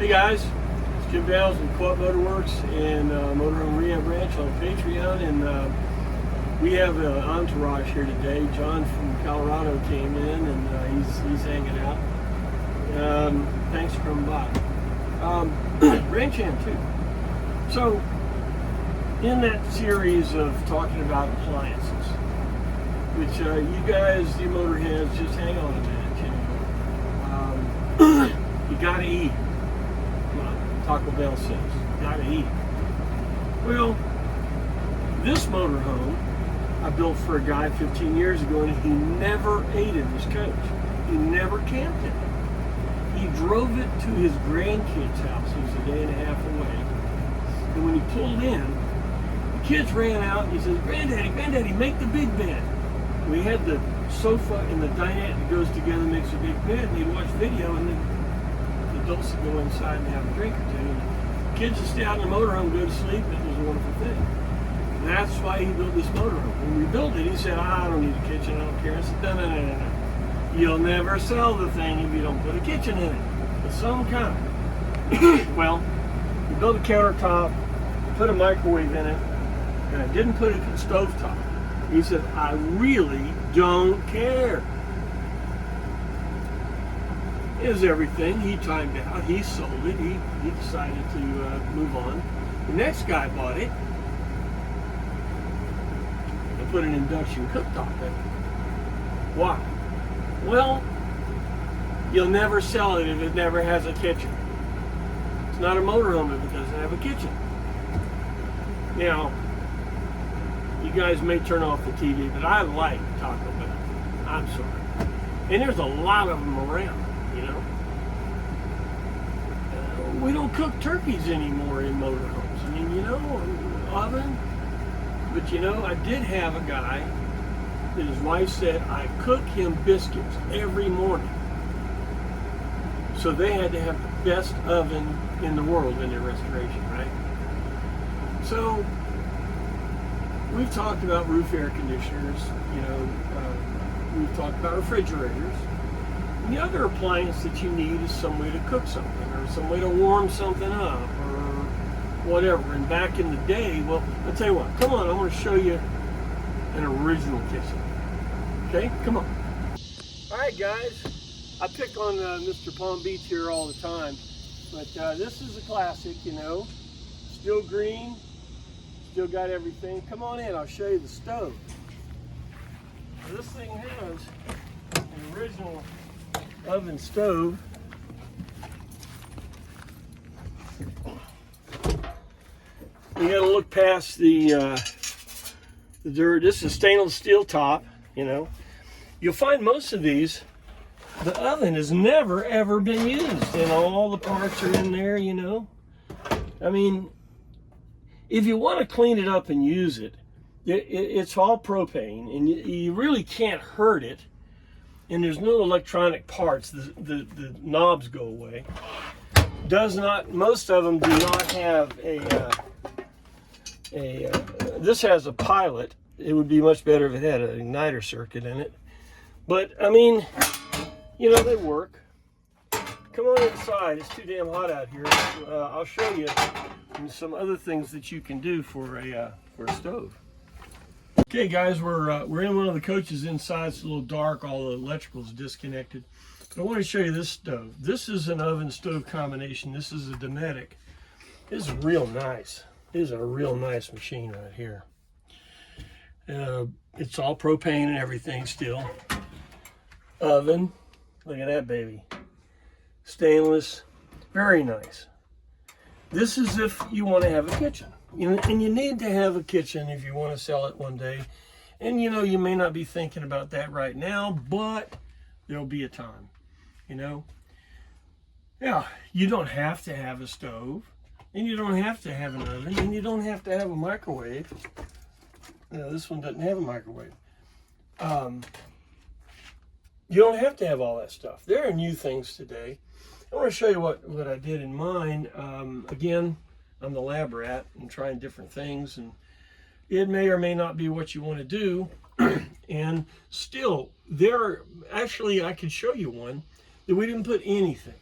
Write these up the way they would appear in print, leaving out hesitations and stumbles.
Hey guys, it's Jim Downs from Co-op Motorworks and Motorhome Rehab Ranch on Patreon, and we have an entourage here today. John from Colorado came in, and he's hanging out. Thanks for coming by. Ranch hand too. So, in that series of talking about appliances, which you guys, you motorheads, just hang on a minute. You gotta eat. Taco Bell says, you gotta eat. Well, this motorhome I built for a guy 15 years ago, and he never ate in his coach. He never camped in it. He drove it to his grandkids' house. It was a day and a half away. And when he pulled in, the kids ran out and he says, Granddaddy, make the big bed. We had the sofa and the dinette that goes together, makes a big bed, and he'd watch video, and then adults would go inside and have a drink or two. And kids would stay out in the motorhome, go to sleep. It was a wonderful thing. And that's why he built this motorhome. When we built it, he said, I don't need a kitchen, I don't care. I said, no. You'll never sell the thing if you don't put a kitchen in it of some kind. Well, we built a countertop, put a microwave in it, and I didn't put it in stovetop. He said, I really don't care. It was everything. He timed out. He sold it. He decided to move on. The next guy bought it and put an induction cooktop in it. Why? Well, you'll never sell it if it never has a kitchen. It's not a motorhome if it doesn't have a kitchen. Now, you guys may turn off the TV, but I like Taco Bell. I'm sorry. And there's a lot of them around. You know, we don't cook turkeys anymore in motorhomes. I mean, you know, oven. But you know, I did have a guy that his wife said I cook him biscuits every morning. So they had to have the best oven in the world in their restoration, right? So we've talked about roof air conditioners. You know, we've talked about refrigerators. The other appliance that you need is some way to cook something, or some way to warm something up, or whatever. And back in the day, well, I'll tell you what, come on, I want to show you an original kitchen. Okay, come on. All right, guys, I pick on Mr. Palm Beach here all the time, but this is a classic, you know, still green, still got everything. Come on in, I'll show you the stove. Now, this thing has an original oven stove. You got to look past the dirt. This is stainless steel top. You know, you'll find most of these, the oven has never ever been used, and all the parts are in there. You know, I mean, if you want to clean it up and use it, it's all propane, and you really can't hurt it. And there's no electronic parts. The knobs go away. Most of them do not have this has a pilot. It would be much better if it had an igniter circuit in it. But, I mean, you know, they work. Come on inside. It's too damn hot out here. I'll show you some other things that you can do for a stove. Okay, guys, we're in one of the coaches inside. It's a little dark. All the electrical's disconnected. But I want to show you this stove. This is an oven stove combination. This is a Dometic. This is real nice. This is a real nice machine right here. It's all propane and everything still. Oven. Look at that baby. Stainless. Very nice. This is if you want to have a kitchen. And you need to have a kitchen if you want to sell it one day. And you know, you may not be thinking about that right now, but there'll be a time, you know. Yeah, you don't have to have a stove, and you don't have to have an oven, and you don't have to have a microwave. No, this one doesn't have a microwave. You don't have to have all that stuff. There are new things today. I want to show you what I did in mine. Again, I'm the lab rat and trying different things, and it may or may not be what you want to do. And still, actually, I could show you one that we didn't put anything.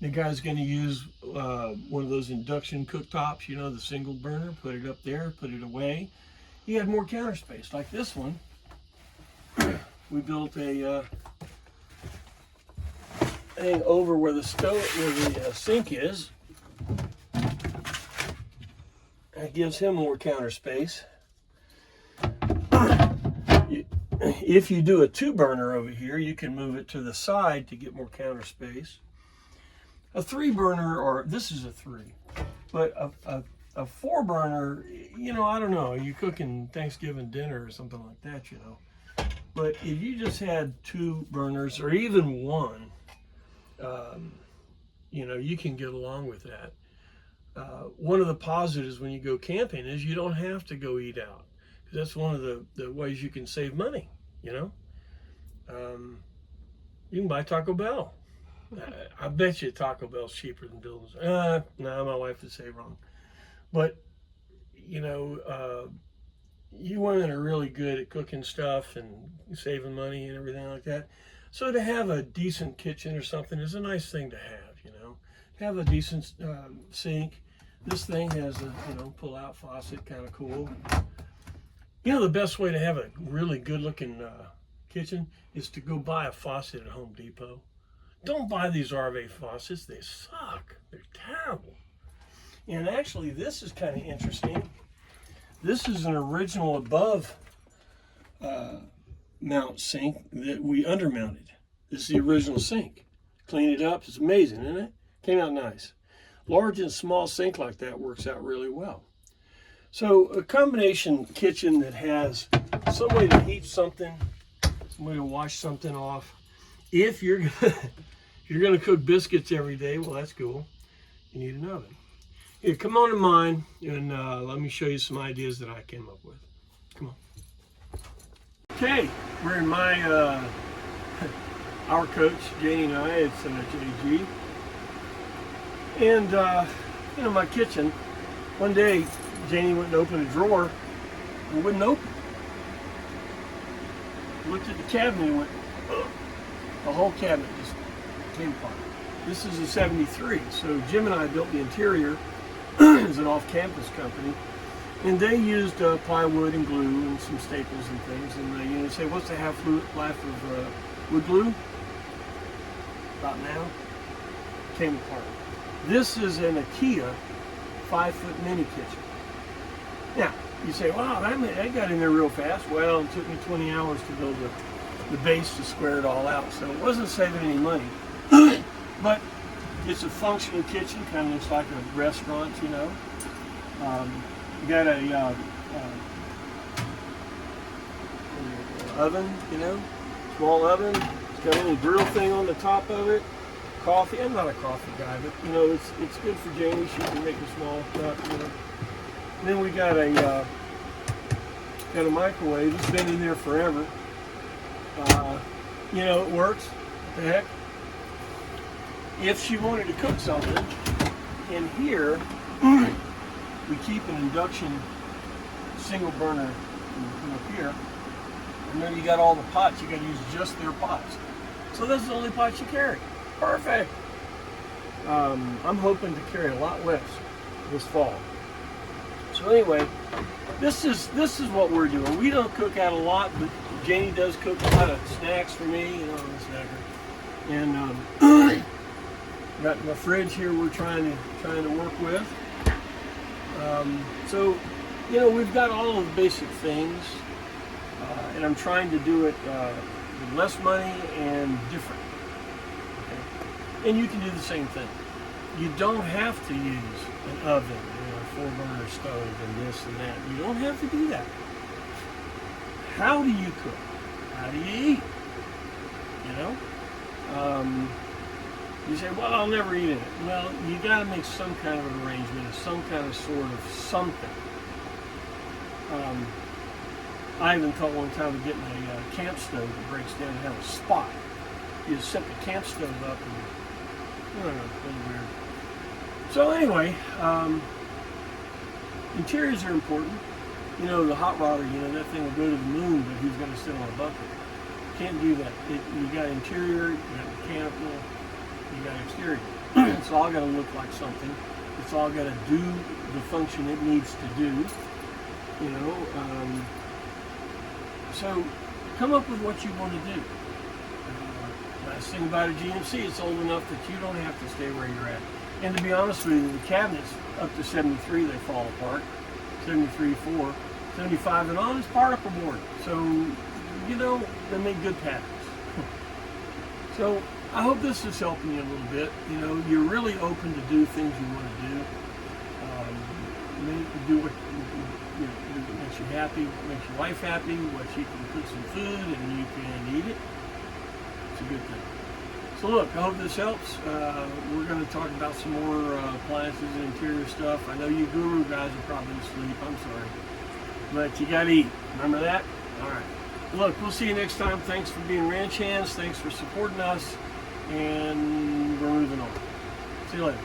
The guy's going to use one of those induction cooktops, you know, the single burner, put it up there, put it away. You have more counter space. Like this one, we built a thing over where the stove, where the sink is. That gives him more counter space. If you do a 2-burner over here, you can move it to the side to get more counter space. A 3-burner, or this is a 3, but a 4-burner, you know, I don't know, you're cooking Thanksgiving dinner or something like that, you know. But if you just had 2 burners or even 1, you know, you can get along with that. One of the positives when you go camping is you don't have to go eat out. That's one of the ways you can save money, you know. You can buy Taco Bell. I bet you Taco Bell's cheaper than building. No, my wife would say wrong. But, you know, you women are really good at cooking stuff and saving money and everything like that. So to have a decent kitchen or something is a nice thing to have, you know. Have a decent sink. This thing has a, you know, pull-out faucet, kind of cool. You know, the best way to have a really good-looking kitchen is to go buy a faucet at Home Depot. Don't buy these RV faucets. They suck. They're terrible. And actually, this is kind of interesting. This is an original above mount sink that we undermounted. This is the original sink. Clean it up. It's amazing, isn't it? Came out nice. Large and small sink like that works out really well. So a combination kitchen that has some way to heat something, some way to wash something off. If you're gonna cook biscuits every day, well, that's cool. You need an oven. Here, come on to mine, and let me show you some ideas that I came up with. Come on. Okay, we're in my our coach, Janie and I. It's in a JG, and you know, my kitchen. One day, Janie went and opened a drawer, and it wouldn't open. Looked at the cabinet and went, ugh. The whole cabinet just came apart. This is a 73, so Jim and I built the interior. It's an off-campus company, and they used plywood and glue and some staples and things. And you know, say, what's the half-life of wood glue? About now. Came apart. This is an IKEA 5-foot mini kitchen. Now, you say, wow, that got in there real fast. Well, it took me 20 hours to build the base to square it all out, so it wasn't saving any money. But it's a functional kitchen, kind of looks like a restaurant, you know. You got a oven, you know, small oven. It's got a little grill thing on the top of it. Coffee. I'm not a coffee guy, but you know, it's good for Janie. She can make a small cup, you know. And then we got a microwave. It's been in there forever. You know, it works. What the heck? If she wanted to cook something, in here we keep an induction single burner up here. And then you got all the pots. You got to use just their pots. So that's the only pot you carry. Perfect. I'm hoping to carry a lot less this fall. So anyway, this is what we're doing. We don't cook out a lot, but Janie does cook a lot of snacks for me, you know, I'm a snacker. And got my fridge here we're trying to work with. So, you know, we've got all of the basic things, and I'm trying to do it with less money and different. Okay? And you can do the same thing. You don't have to use an oven, you know, 4-burner stove and this and that. You don't have to do that. How do you cook? How do you eat? You know? You say, well, I'll never eat in it. Well, you got to make some kind of an arrangement, some kind of sort of something. I even thought one time of getting a camp stove that breaks down and have a spot. You just set the camp stove up and, I don't know, it's really weird. So anyway, interiors are important. You know, the hot rodder, you know, that thing will go to the moon, but who's going to sit on a bucket? Can't do that. You got interior, you got mechanical, you got exterior. It's all got to look like something. It's all got to do the function it needs to do. You know, so come up with what you want to do. Nice thing about a GMC, it's old enough that you don't have to stay where you're at. And to be honest with you, the cabinets up to 73, they fall apart. 73, 4, 75 and on is particle board. So, you know, they make good patterns. So I hope this is helping you a little bit. You know, you're really open to do things you want to do. Do what makes you happy, what makes your wife happy, what you can cook some food and you can eat it. It's a good thing. So look, I hope this helps. We're going to talk about some more appliances and interior stuff. I know you guru guys are probably asleep. I'm sorry. But you got to eat. Remember that? All right. Look, we'll see you next time. Thanks for being ranch hands. Thanks for supporting us. And we're moving on. See you later.